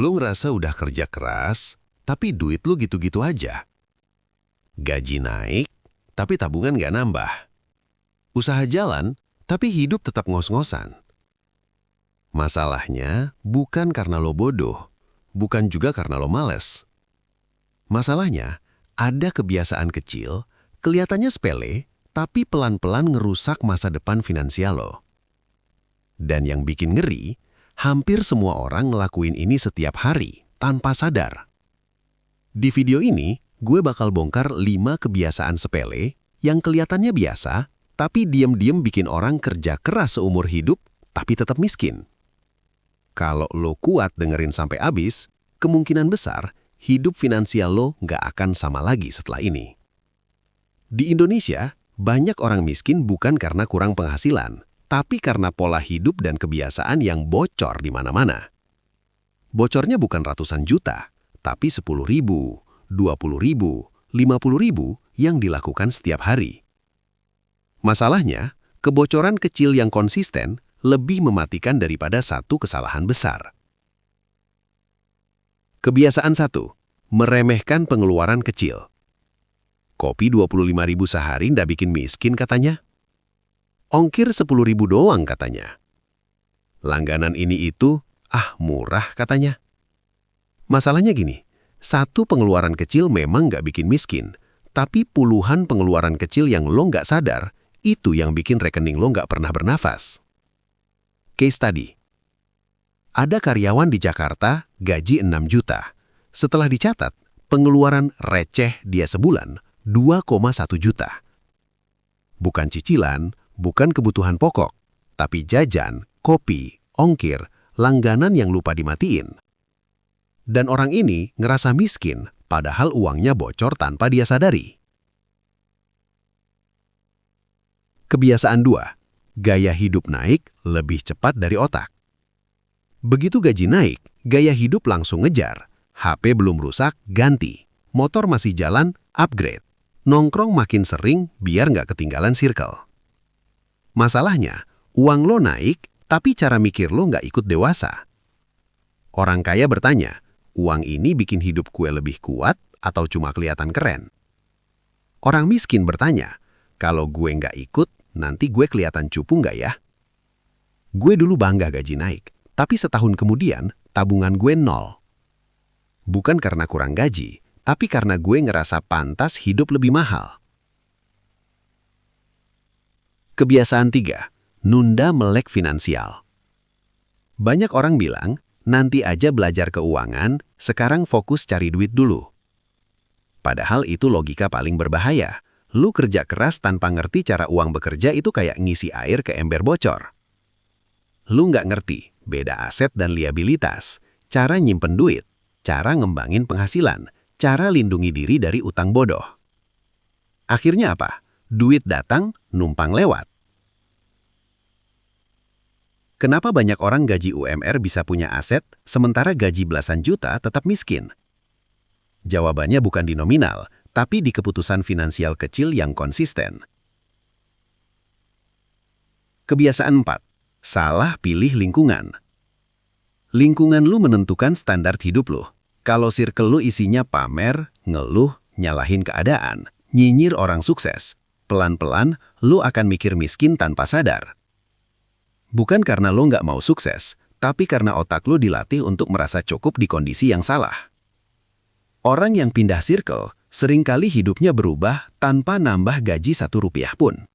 Lu ngerasa udah kerja keras, tapi duit lu gitu-gitu aja. Gaji naik, tapi tabungan nggak nambah. Usaha jalan, tapi hidup tetap ngos-ngosan. Masalahnya bukan karena lo bodoh, bukan juga karena lo males. Masalahnya, ada kebiasaan kecil, kelihatannya sepele, tapi pelan-pelan ngerusak masa depan finansial lo. Dan yang bikin ngeri, hampir semua orang ngelakuin ini setiap hari, tanpa sadar. Di video ini, gue bakal bongkar 5 kebiasaan sepele yang kelihatannya biasa, tapi diam-diam bikin orang kerja keras seumur hidup, tapi tetap miskin. Kalau lo kuat dengerin sampai habis, kemungkinan besar hidup finansial lo nggak akan sama lagi setelah ini. Di Indonesia, banyak orang miskin bukan karena kurang penghasilan, tapi karena pola hidup dan kebiasaan yang bocor di mana-mana. Bocornya bukan ratusan juta, tapi 10.000, 20.000, 50.000 yang dilakukan setiap hari. Masalahnya, kebocoran kecil yang konsisten lebih mematikan daripada satu kesalahan besar. Kebiasaan 1. Meremehkan pengeluaran kecil. Kopi 25.000 sehari ndak bikin miskin katanya. Ongkir 10.000 doang katanya. Langganan ini itu, murah katanya. Masalahnya gini, satu pengeluaran kecil memang nggak bikin miskin, tapi puluhan pengeluaran kecil yang lo nggak sadar, itu yang bikin rekening lo nggak pernah bernafas. Case study. Ada karyawan di Jakarta, gaji 6 juta. Setelah dicatat, pengeluaran receh dia sebulan 2,1 juta. Bukan cicilan, bukan kebutuhan pokok, tapi jajan, kopi, ongkir, langganan yang lupa dimatiin. Dan orang ini ngerasa miskin, padahal uangnya bocor tanpa dia sadari. Kebiasaan 2. Gaya hidup naik lebih cepat dari otak. Begitu gaji naik, gaya hidup langsung ngejar. HP belum rusak, ganti. Motor masih jalan, upgrade. Nongkrong makin sering biar nggak ketinggalan circle. Masalahnya, uang lo naik, tapi cara mikir lo nggak ikut dewasa. Orang kaya bertanya, uang ini bikin hidup gue lebih kuat atau cuma kelihatan keren? Orang miskin bertanya, kalau gue nggak ikut, nanti gue kelihatan cupu nggak ya? Gue dulu bangga gaji naik, tapi setahun kemudian tabungan gue 0. Bukan karena kurang gaji, tapi karena gue ngerasa pantas hidup lebih mahal. Kebiasaan 3. Nunda melek finansial. Banyak orang bilang, nanti aja belajar keuangan, sekarang fokus cari duit dulu. Padahal itu logika paling berbahaya. Lu kerja keras tanpa ngerti cara uang bekerja itu kayak ngisi air ke ember bocor. Lu nggak ngerti beda aset dan liabilitas, cara nyimpen duit, cara ngembangin penghasilan, cara lindungi diri dari utang bodoh. Akhirnya apa? Duit datang, numpang lewat. Kenapa banyak orang gaji UMR bisa punya aset, sementara gaji belasan juta tetap miskin? Jawabannya bukan di nominal, tapi di keputusan finansial kecil yang konsisten. Kebiasaan 4. Salah pilih lingkungan. Lingkungan lu menentukan standar hidup lu. Kalau circle lu isinya pamer, ngeluh, nyalahin keadaan, nyinyir orang sukses, pelan-pelan lu akan mikir miskin tanpa sadar. Bukan karena lu nggak mau sukses, tapi karena otak lu dilatih untuk merasa cukup di kondisi yang salah. Orang yang pindah circle, seringkali hidupnya berubah tanpa nambah gaji 1 rupiah pun.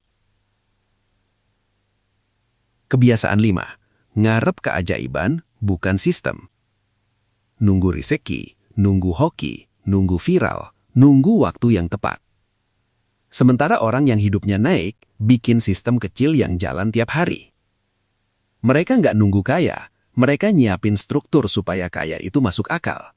Kebiasaan 5. Ngarep keajaiban, bukan sistem. Nunggu rezeki, nunggu hoki, nunggu viral, nunggu waktu yang tepat. Sementara orang yang hidupnya naik, bikin sistem kecil yang jalan tiap hari. Mereka nggak nunggu kaya, mereka nyiapin struktur supaya kaya itu masuk akal.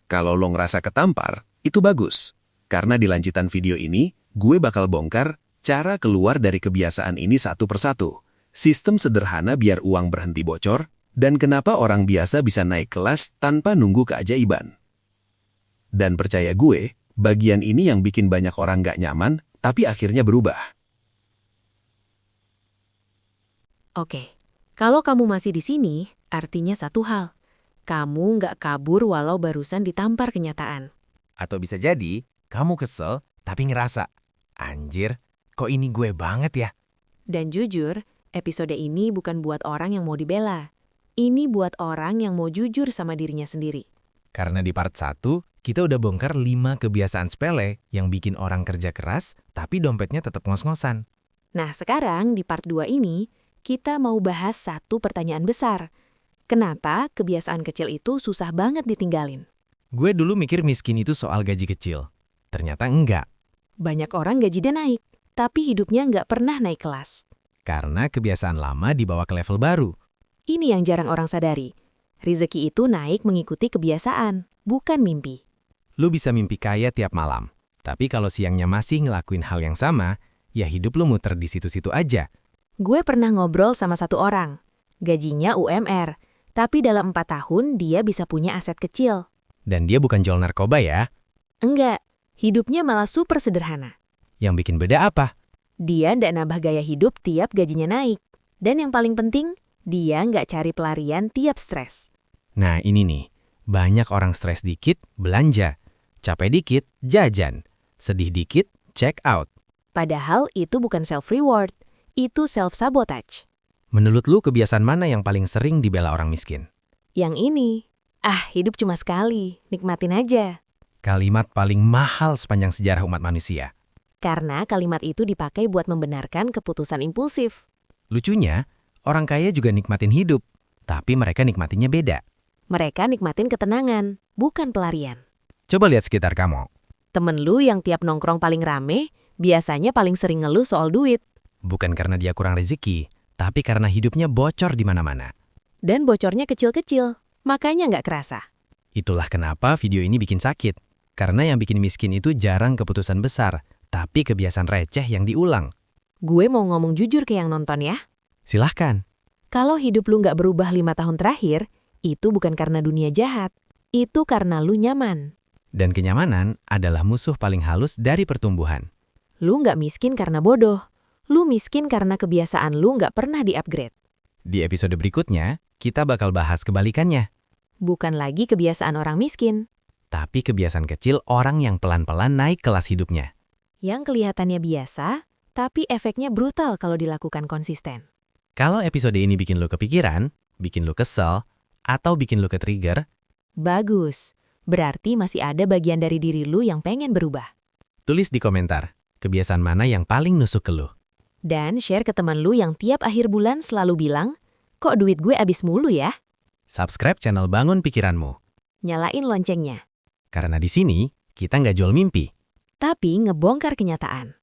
Kalau lo ngerasa ketampar, itu bagus. Karena di lanjutan video ini, gue bakal bongkar cara keluar dari kebiasaan ini satu persatu. Sistem sederhana biar uang berhenti bocor, dan kenapa orang biasa bisa naik kelas tanpa nunggu keajaiban. Dan percaya gue, bagian ini yang bikin banyak orang gak nyaman, tapi akhirnya berubah. Oke, kalau kamu masih di sini, artinya satu hal. Kamu nggak kabur walau barusan ditampar kenyataan. Atau bisa jadi, kamu kesel tapi ngerasa, anjir, kok ini gue banget ya? Dan jujur, episode ini bukan buat orang yang mau dibela. Ini buat orang yang mau jujur sama dirinya sendiri. Karena di part 1, kita udah bongkar 5 kebiasaan sepele yang bikin orang kerja keras, tapi dompetnya tetap ngos-ngosan. Nah, sekarang di part 2 ini, kita mau bahas satu pertanyaan besar. Kenapa kebiasaan kecil itu susah banget ditinggalin? Gue dulu mikir miskin itu soal gaji kecil. Ternyata enggak, Banyak orang gajinya naik, tapi hidupnya nggak pernah naik kelas. karena kebiasaan lama dibawa ke level baru. Ini yang jarang orang sadari. Rezeki itu naik mengikuti kebiasaan, bukan mimpi. Lu bisa mimpi kaya tiap malam, tapi kalau siangnya masih ngelakuin hal yang sama, ya hidup lu muter di situ-situ aja. Gue pernah ngobrol sama satu orang. Gajinya UMR, tapi dalam 4 tahun dia bisa punya aset kecil. Dan dia bukan jual narkoba ya. Enggak, hidupnya malah super sederhana. Yang bikin beda apa? Dia ndak nambah gaya hidup tiap gajinya naik. Dan yang paling penting, dia nggak cari pelarian tiap stres. Nah ini nih, banyak orang stres dikit, belanja. Capek dikit, jajan. Sedih dikit, check out. Padahal itu bukan self-reward, itu self-sabotage. Menurut lu kebiasaan mana yang paling sering dibela orang miskin? Yang ini, hidup cuma sekali, nikmatin aja. Kalimat paling mahal sepanjang sejarah umat manusia. Karena kalimat itu dipakai buat membenarkan keputusan impulsif. Lucunya, orang kaya juga nikmatin hidup, tapi mereka nikmatinnya beda. Mereka nikmatin ketenangan, bukan pelarian. Coba lihat sekitar kamu. Temen lu yang tiap nongkrong paling rame, biasanya paling sering ngeluh soal duit. Bukan karena dia kurang rezeki, tapi karena hidupnya bocor di mana-mana. Dan bocornya kecil-kecil, makanya nggak kerasa. Itulah kenapa video ini bikin sakit. Karena yang bikin miskin itu jarang keputusan besar, tapi kebiasaan receh yang diulang. Gue mau ngomong jujur ke yang nonton ya. Silahkan. Kalau hidup lu nggak berubah 5 tahun terakhir, itu bukan karena dunia jahat. Itu karena lu nyaman. Dan kenyamanan adalah musuh paling halus dari pertumbuhan. Lu nggak miskin karena bodoh. Lu miskin karena kebiasaan lu nggak pernah di-upgrade. Di episode berikutnya, kita bakal bahas kebalikannya. Bukan lagi kebiasaan orang miskin. Tapi kebiasaan kecil orang yang pelan-pelan naik kelas hidupnya. Yang kelihatannya biasa, tapi efeknya brutal kalau dilakukan konsisten. Kalau episode ini bikin lo kepikiran, bikin lo kesel, atau bikin lo ke-trigger, Bagus. Berarti masih ada bagian dari diri lu yang pengen berubah. tulis di komentar, kebiasaan mana yang paling nusuk ke lo. Dan share ke teman lu yang tiap akhir bulan selalu bilang, kok duit gue abis mulu ya? Subscribe channel Bangun Pikiranmu. Nyalain loncengnya. Karena di sini, kita nggak jual mimpi. Tapi ngebongkar kenyataan.